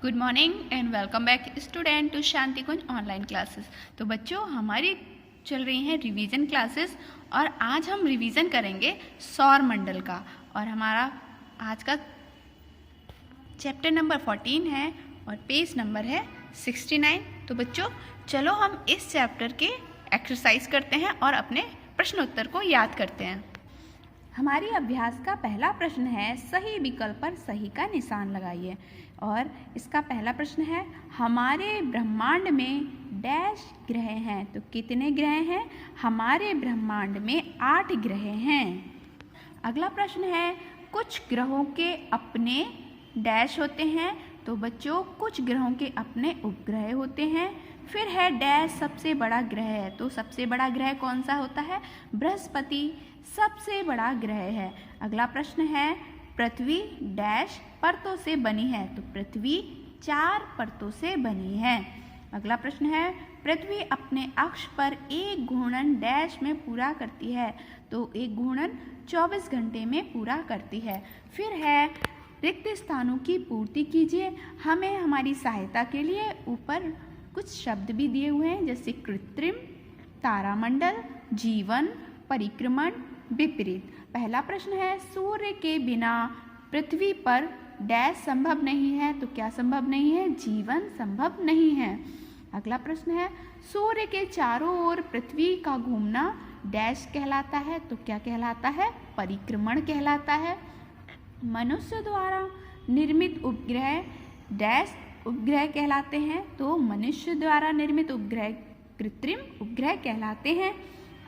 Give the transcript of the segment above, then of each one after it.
Good morning and welcome back student to Shanti Kunj online classes. तो बच्चों, हमारी चल रही हैं रिवीजन क्लासेस और आज हम रिवीजन करेंगे सौर मंडल का। और हमारा आज का चैप्टर नंबर 14 है और पेज नंबर है 69। तो बच्चों चलो हम इस चैप्टर के एक्सरसाइज करते हैं और अपने प्रश्नोत्तर को याद करते हैं। हमारी अभ्यास का पहला प्रश्न है, सही विकल्प पर सही का निशान लगाइए। और इसका पहला प्रश्न है, हमारे ब्रह्मांड में डैश ग्रह हैं। तो कितने ग्रह हैं? हमारे ब्रह्मांड में 8 ग्रह हैं। अगला प्रश्न है, कुछ ग्रहों के अपने डैश होते हैं। तो बच्चों कुछ ग्रहों के अपने उपग्रह होते हैं। फिर है डैश सबसे बड़ा ग्रह है। तो सबसे बड़ा ग्रह कौन सा होता है? बृहस्पति सबसे बड़ा ग्रह है। अगला प्रश्न है, पृथ्वी डैश परतों से बनी है। तो पृथ्वी 4 परतों से बनी है। अगला प्रश्न है, पृथ्वी अपने अक्ष पर एक घूर्णन डैश में पूरा करती है। तो एक घूर्णन 24 घंटे में पूरा करती है। फिर है, रिक्त स्थानों की पूर्ति कीजिए। हमें हमारी सहायता के लिए ऊपर कुछ शब्द भी दिए हुए हैं, जैसे कृत्रिम, तारामंडल, जीवन, परिक्रमण, विपरीत। पहला प्रश्न है, सूर्य के बिना पृथ्वी पर डैश संभव नहीं है। तो क्या संभव नहीं है? जीवन संभव नहीं है। अगला प्रश्न है, सूर्य के चारों ओर पृथ्वी का घूमना डैश कहलाता है। तो क्या कहलाता है? परिक्रमण कहलाता है। मनुष्य द्वारा निर्मित उपग्रह डैश उपग्रह कहलाते हैं। तो मनुष्य द्वारा निर्मित उपग्रह कृत्रिम उपग्रह कहलाते हैं।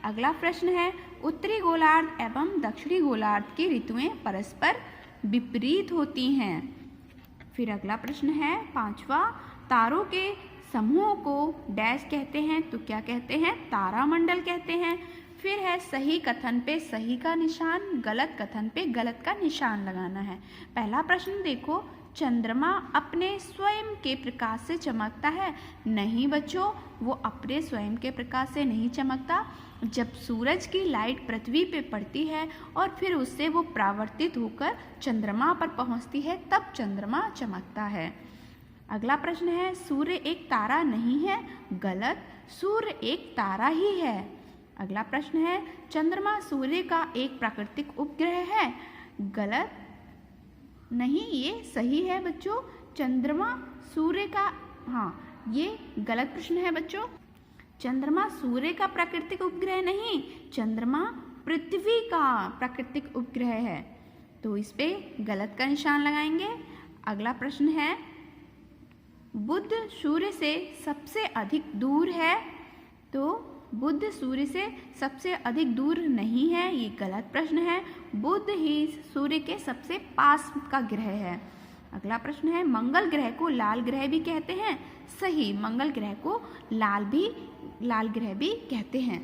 अगला प्रश्न है, उत्तरी गोलार्ध एवं दक्षिणी गोलार्ध की ऋतुएं परस्पर विपरीत होती हैं। फिर अगला प्रश्न है 5वां, तारों के समूह को डैश कहते हैं। तो क्या कहते हैं? तारामंडल कहते हैं। फिर है, सही कथन पे सही का निशान, गलत कथन पे गलत का निशान लगाना है। पहला प्रश्न देखो, चंद्रमा अपने स्वयं के प्रकाश से चमकता है। नहीं बच्चों, वो अपने स्वयं के प्रकाश से नहीं चमकता। जब सूरज की लाइट पृथ्वी पे पड़ती है और फिर उससे वो परावर्तित होकर चंद्रमा पर पहुंचती है, तब चंद्रमा चमकता है। अगला प्रश्न है, सूर्य एक तारा नहीं है। गलत, सूर्य एक तारा ही है। अगला प्रश्न है, चंद्रमा सूर्य का एक प्राकृतिक उपग्रह है। गलत, नहीं, ये सही है बच्चों। चंद्रमा सूर्य का, हाँ, ये गलत प्रश्न है बच्चों। चंद्रमा सूर्य का प्राकृतिक उपग्रह नहीं, चंद्रमा पृथ्वी का प्राकृतिक उपग्रह है। तो इस पे गलत का निशान लगाएंगे। अगला प्रश्न है, बुध सूर्य से सबसे अधिक दूर है। तो बुध सूर्य से सबसे अधिक दूर नहीं है, ये गलत प्रश्न है। बुध ही सूर्य के सबसे पास का ग्रह है। अगला प्रश्न है, मंगल ग्रह को लाल ग्रह भी कहते हैं। सही, मंगल ग्रह को लाल ग्रह भी कहते हैं।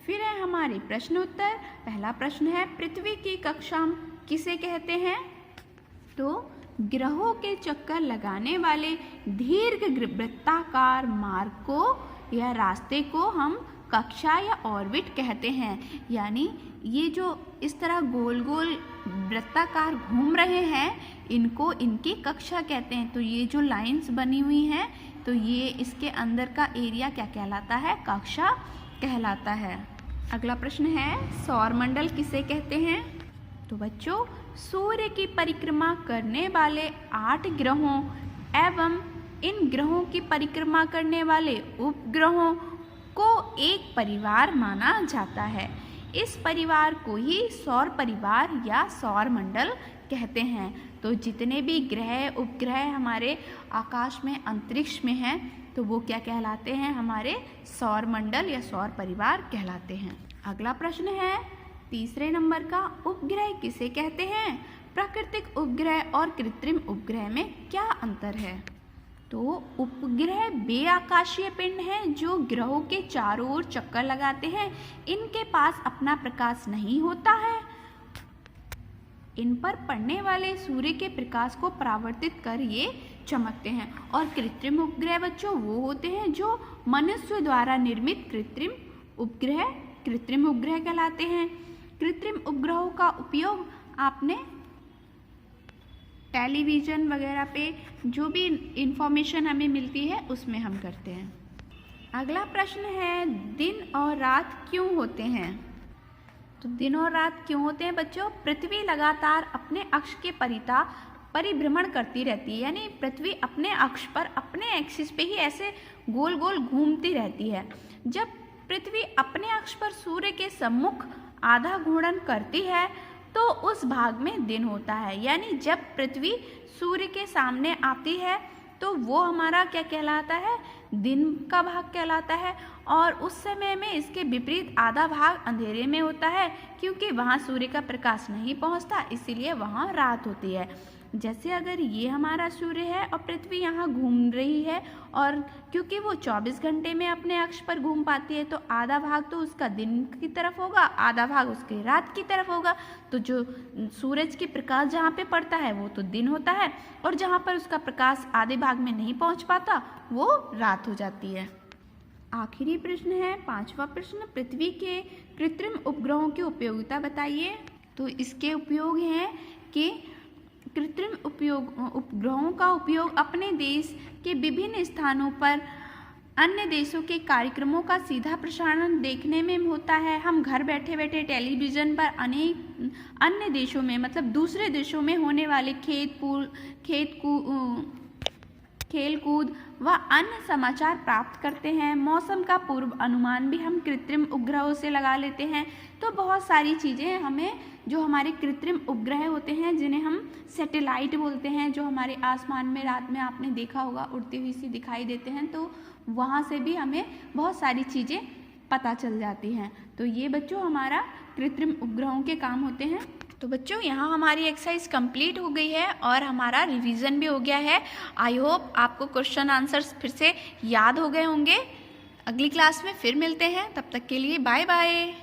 फिर है हमारे प्रश्नोत्तर। पहला प्रश्न है, पृथ्वी की कक्षा किसे कहते हैं? तो ग्रहों के चक्कर लगाने वाले दीर्घ वृत्ताकार मार्ग को या रास्ते को हम कक्षा या ऑर्बिट कहते हैं। यानी ये जो इस तरह गोल गोल वृत्ताकार घूम रहे हैं, इनको इनकी कक्षा कहते हैं। तो ये जो लाइंस बनी हुई हैं, तो ये इसके अंदर का एरिया क्या कहलाता है? कक्षा कहलाता है। अगला प्रश्न है, सौरमंडल किसे कहते हैं? तो बच्चों, सूर्य की परिक्रमा करने वाले 8 ग्रहों एवं इन ग्रहों की परिक्रमा करने वाले उपग्रहों को एक परिवार माना जाता है। इस परिवार को ही सौर परिवार या सौर मंडल कहते हैं। तो जितने भी ग्रह उपग्रह हमारे आकाश में, अंतरिक्ष में हैं, तो वो क्या कहलाते हैं? हमारे सौर मंडल या सौर परिवार कहलाते हैं। अगला प्रश्न है 3 नंबर का, उपग्रह किसे कहते हैं? प्राकृतिक उपग्रह और कृत्रिम उपग्रह में क्या अंतर है? तो उपग्रह बेआकाशीय पिंड हैं जो ग्रहों के चारों ओर चक्कर लगाते हैं। इनके पास अपना प्रकाश नहीं होता है। इन पर पड़ने वाले सूर्य के प्रकाश को परावर्तित कर ये चमकते हैं। और कृत्रिम उपग्रह बच्चों वो होते हैं जो मनुष्य द्वारा निर्मित कृत्रिम उपग्रह कहलाते हैं। कृत्रिम उपग्रहों का उपयोग आपने टेलीविज़न वगैरह पे जो भी इंफॉर्मेशन हमें मिलती है उसमें हम करते हैं। अगला प्रश्न है, दिन और रात क्यों होते हैं? तो दिन और रात क्यों होते हैं बच्चों? पृथ्वी लगातार अपने अक्ष के परिभ्रमण करती रहती है, यानी पृथ्वी अपने अक्ष पर, अपने एक्सिस पे ही ऐसे गोल गोल घूमती रहती है। जब पृथ्वी अपने अक्ष पर सूर्य के सम्मुख आधा घूर्णन करती है तो उस भाग में दिन होता है, यानी जब पृथ्वी सूर्य के सामने आती है तो वो हमारा क्या कहलाता है? दिन का भाग कहलाता है। और उस समय में इसके विपरीत आधा भाग अंधेरे में होता है, क्योंकि वहाँ सूर्य का प्रकाश नहीं पहुँचता, इसीलिए वहाँ रात होती है। जैसे अगर ये हमारा सूर्य है और पृथ्वी यहाँ घूम रही है, और क्योंकि वो 24 घंटे में अपने अक्ष पर घूम पाती है तो आधा भाग तो उसका दिन की तरफ होगा, आधा भाग उसके रात की तरफ होगा। तो जो सूरज की प्रकाश जहाँ पे पड़ता है वो तो दिन होता है, और जहाँ पर उसका प्रकाश आधे भाग में नहीं पहुँच पाता वो रात हो जाती है। आखिरी प्रश्न है 5वां प्रश्न, पृथ्वी के कृत्रिम उपग्रहों की उपयोगिता बताइए। तो इसके उपयोग हैं कि कृत्रिम उपग्रहों का उपयोग अपने देश के विभिन्न स्थानों पर अन्य देशों के कार्यक्रमों का सीधा प्रसारण देखने में होता है। हम घर बैठे बैठे टेलीविज़न पर अनेक अन्य देशों में, मतलब दूसरे देशों में होने वाले खेल कूद व अन्य समाचार प्राप्त करते हैं। मौसम का पूर्व अनुमान भी हम कृत्रिम उपग्रहों से लगा लेते हैं। तो बहुत सारी चीज़ें हमें, जो हमारे कृत्रिम उपग्रह होते हैं जिन्हें हम सैटेलाइट बोलते हैं, जो हमारे आसमान में रात में आपने देखा होगा उड़ती हुई सी दिखाई देते हैं, तो वहाँ से भी हमें बहुत सारी चीज़ें पता चल जाती हैं। तो ये बच्चों हमारा कृत्रिम उपग्रहों के काम होते हैं। तो बच्चों यहाँ हमारी एक्सरसाइज कंप्लीट हो गई है और हमारा रिवीजन भी हो गया है। आई होप आपको क्वेश्चन आंसर्स फिर से याद हो गए होंगे। अगली क्लास में फिर मिलते हैं, तब तक के लिए बाय बाय।